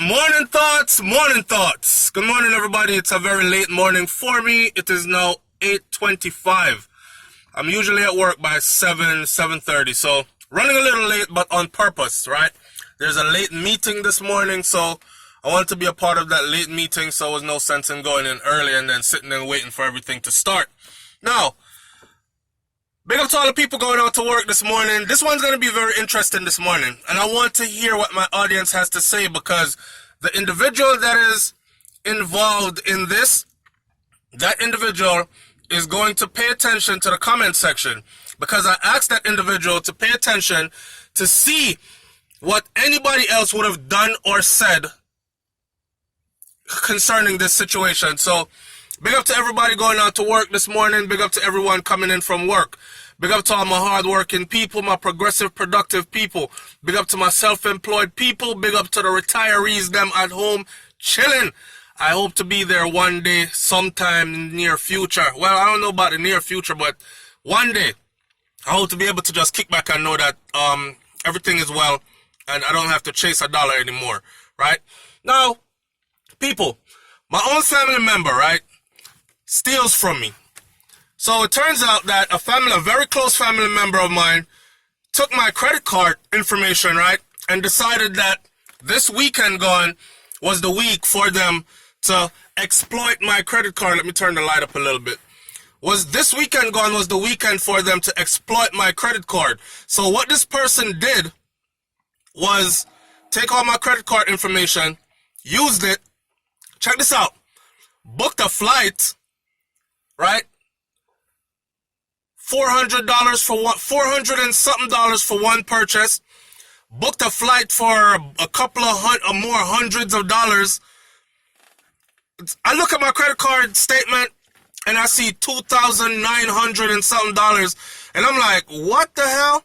Morning thoughts, morning thoughts. Good morning, everybody. It's a very late morning for me. It is now 8:25. I'm usually at work by 7:30, so running a little late, but on purpose, right? There's a late meeting this morning, so I wanted to be a part of that late meeting, so there was no sense in going in early and then sitting and waiting for everything to start. Now, big up to all the people going out to work this morning. This one's going to be very interesting this morning, and I want to hear what my audience has to say, because the individual that is involved in this, that individual is going to pay attention to the comment section, because I asked that individual to pay attention to see what anybody else would have done or said concerning this situation. So big up to everybody going out to work this morning. Big up to everyone coming in from work. Big up to all my hard-working people, my progressive, productive people. Big up to my self-employed people. Big up to the retirees, them at home chilling. I hope to be there one day, sometime in the near future. Well, I don't know about the near future, but one day I hope to be able to just kick back and know that everything is well and I don't have to chase a dollar anymore, right? Now, people, my own family member, right, steals from me. So it turns out that a very close family member of mine took my credit card information, right, and decided that this weekend gone was the week for them to exploit my credit card. Let me turn the light up a little bit. This weekend gone was the weekend for them to exploit my credit card. So what this person did was take all my credit card information, used it, check this out, booked a flight, right? $400 for one, $400 and something for one purchase. Booked a flight for a couple of more hundreds of dollars. I look at my credit card statement and I see $2,900 and something, and I'm like, what the hell?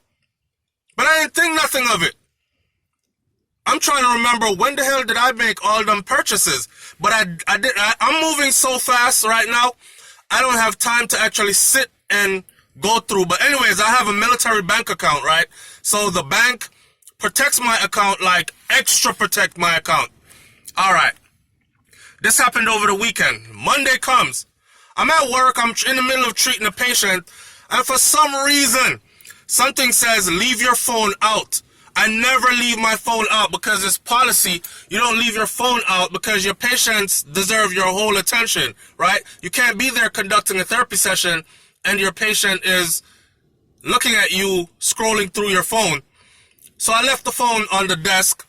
But I didn't think nothing of it. I'm trying to remember, when the hell did I make all them purchases? But I'm moving so fast right now, I don't have time to actually sit and go through. But anyways, I have a military bank account, right? So the bank protects my account, like extra protect my account. All right. This happened over the weekend. Monday comes. I'm at work. I'm in the middle of treating a patient. And for some reason, something says, leave your phone out. I never leave my phone out because it's policy. You don't leave your phone out because your patients deserve your whole attention, right? You can't be there conducting a therapy session and your patient is looking at you scrolling through your phone. So I left the phone on the desk,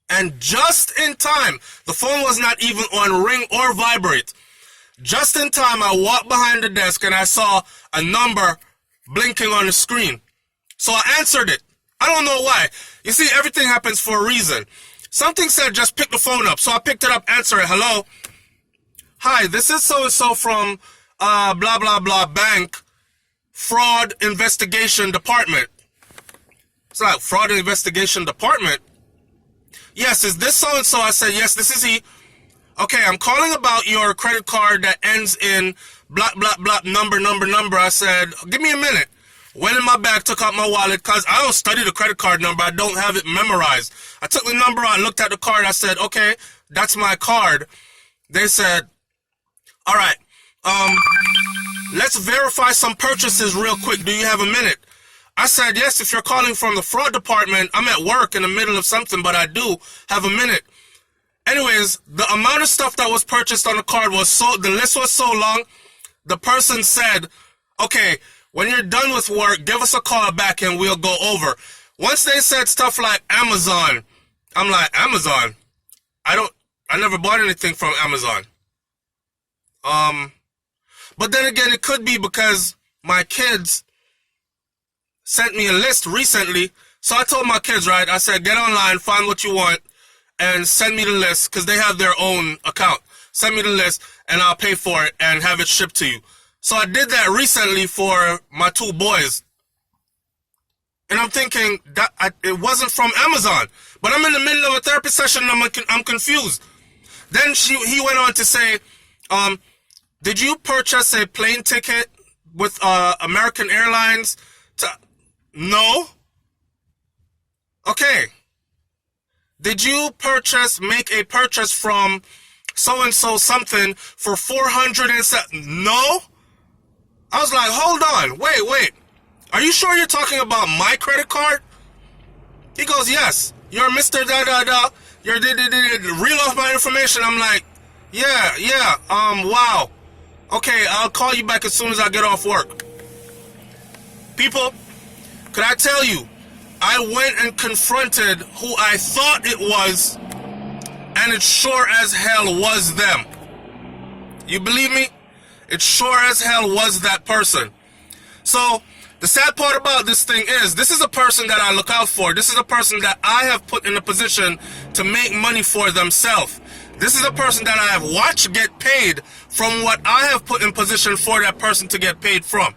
and just in time, the phone was not even on ring or vibrate. Just in time, I walked behind the desk and I saw a number blinking on the screen. So I answered it. I don't know why. You see, everything happens for a reason. Something said, just pick the phone up. So I picked it up, answer it. Hello? Hi, this is so-and-so from blah, blah, blah bank, fraud investigation department. It's like, fraud investigation department? Yes, is this so-and-so? I said, yes, this is he. Okay, I'm calling about your credit card that ends in blah, blah, blah, number. I said, give me a minute. Went in my bag, took out my wallet, because I don't study the credit card number. I don't have it memorized. I took the number out, looked at the card. I said, okay, that's my card. They said, all right, let's verify some purchases real quick. Do you have a minute? I said, yes, if you're calling from the fraud department, I'm at work in the middle of something, but I do have a minute. Anyways, the amount of stuff that was purchased on the card was the list was so long, the person said, okay, when you're done with work, give us a call back and we'll go over. Once they said stuff like Amazon, I'm like, Amazon? I never bought anything from Amazon. But then again, it could be because my kids sent me a list recently. So I told my kids, right, I said, get online, find what you want, and send me the list, because they have their own account. Send me the list, and I'll pay for it and have it shipped to you. So I did that recently for my two boys. And I'm thinking that it wasn't from Amazon. But I'm in the middle of a therapy session and I'm confused. Then he went on to say, did you purchase a plane ticket with American Airlines? No? Okay. did you make a purchase from so-and-so something for 400 and something? No. I was like, hold on, wait. Are you sure you're talking about my credit card? He goes, yes. You're Mr. Da-da-da. You're reel off my information. I'm like, yeah, wow. Okay, I'll call you back as soon as I get off work. People, could I tell you, I went and confronted who I thought it was, and it sure as hell was them. You believe me? It sure as hell was that person. So, the sad part about this thing is, this is a person that I look out for. This is a person that I have put in a position to make money for themselves. This is a person that I have watched get paid from what I have put in position for that person to get paid from.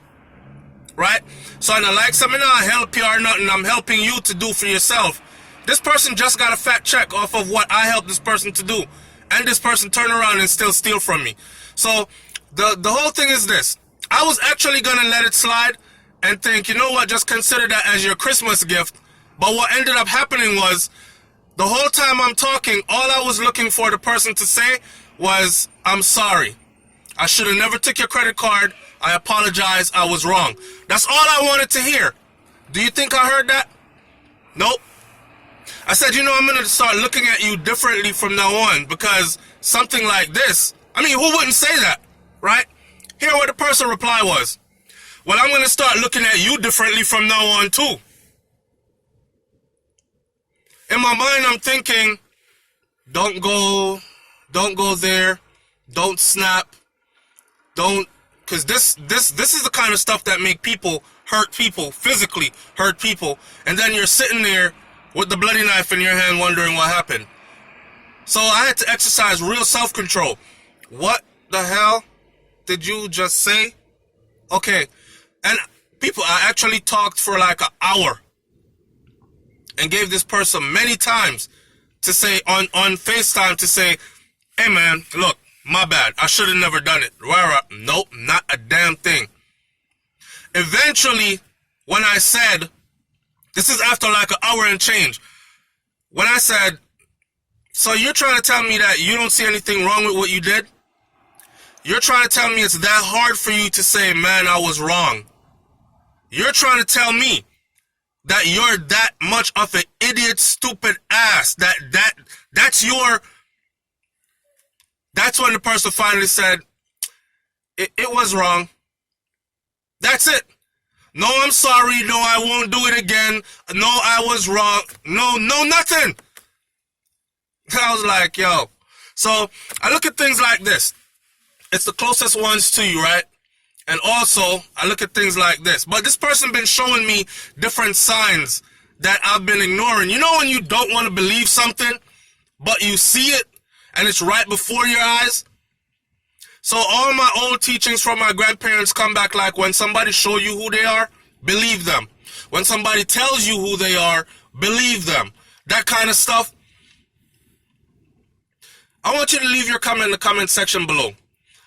Right? So I don't like something, I help you or nothing. I'm helping you to do for yourself. This person just got a fat check off of what I helped this person to do. And this person turn around and still steal from me. So, the whole thing is this. I was actually going to let it slide and think, you know what, just consider that as your Christmas gift. But what ended up happening was, the whole time I'm talking, all I was looking for the person to say was, I'm sorry. I should have never took your credit card. I apologize. I was wrong. That's all I wanted to hear. Do you think I heard that? Nope. I said, you know, I'm going to start looking at you differently from now on, because something like this, I mean, who wouldn't say that, right? Hear what the person reply was. Well, I'm going to start looking at you differently from now on, too. In my mind, I'm thinking, don't go there, don't snap, because this is the kind of stuff that make people hurt people, physically hurt people, and then you're sitting there with the bloody knife in your hand wondering what happened. So I had to exercise real self-control. What the hell did you just say? Okay, and people, I actually talked for like an hour and gave this person many times to say, on FaceTime, to say, hey man, look, my bad, I should have never done it. Nope, not a damn thing. Eventually, when I said, this is after like an hour and change, when I said, so you're trying to tell me that you don't see anything wrong with what you did? You're trying to tell me it's that hard for you to say, man, I was wrong. You're trying to tell me that you're that much of an idiot, stupid ass. That's when the person finally said, it was wrong. That's it. No, I'm sorry. No, I won't do it again. No, I was wrong. No, nothing. I was like, yo. So I look at things like this. It's the closest ones to you, right? And also, I look at things like this. But this person been showing me different signs that I've been ignoring. You know when you don't want to believe something, but you see it, and it's right before your eyes? So all my old teachings from my grandparents come back like, when somebody show you who they are, believe them. When somebody tells you who they are, believe them. That kind of stuff. I want you to leave your comment in the comment section below.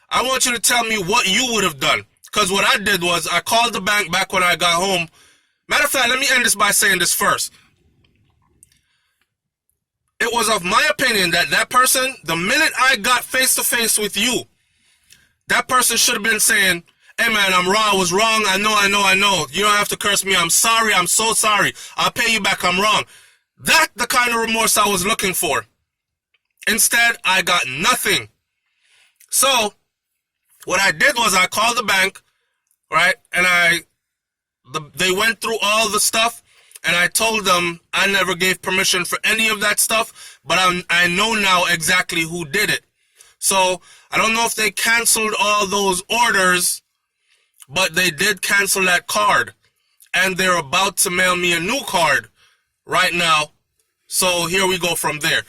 I want you to tell me what you would have done. Because what I did was, I called the bank back when I got home. Matter of fact, let me end this by saying this first. It was of my opinion that that person, the minute I got face to face with you, that person should have been saying, hey man, I'm wrong, I was wrong, I know. You don't have to curse me, I'm sorry, I'm so sorry. I'll pay you back, I'm wrong. That's the kind of remorse I was looking for. Instead, I got nothing. So, what I did was I called the bank, right, and they went through all the stuff, and I told them I never gave permission for any of that stuff, but I know now exactly who did it. So, I don't know if they canceled all those orders, but they did cancel that card, and they're about to mail me a new card right now. So, here we go from there.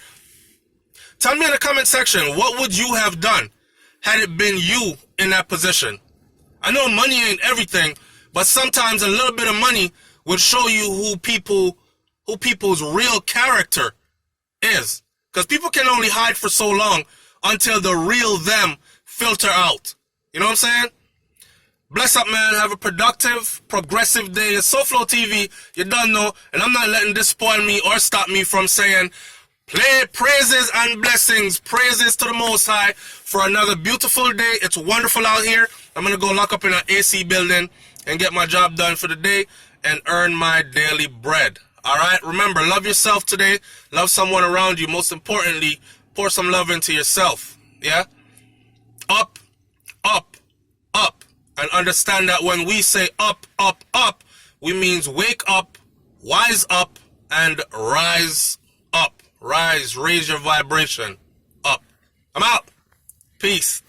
Tell me in the comment section, what would you have done had it been you in that position? I know money ain't everything, but sometimes a little bit of money would show you who people's real character is. Because people can only hide for so long until the real them filter out. You know what I'm saying? Bless up, man. Have a productive, progressive day. It's SouFLoTV. You done know. And I'm not letting this spoil me or stop me from saying, Play praises and blessings. Praises to the Most High for another beautiful day. It's wonderful out here. I'm going to go lock up in an AC building and get my job done for the day and earn my daily bread. All right? Remember, love yourself today. Love someone around you. Most importantly, pour some love into yourself. Yeah? Up, up, up. And understand that when we say up, up, up, we means wake up, wise up, and rise up. Rise, raise your vibration up. I'm out. Peace.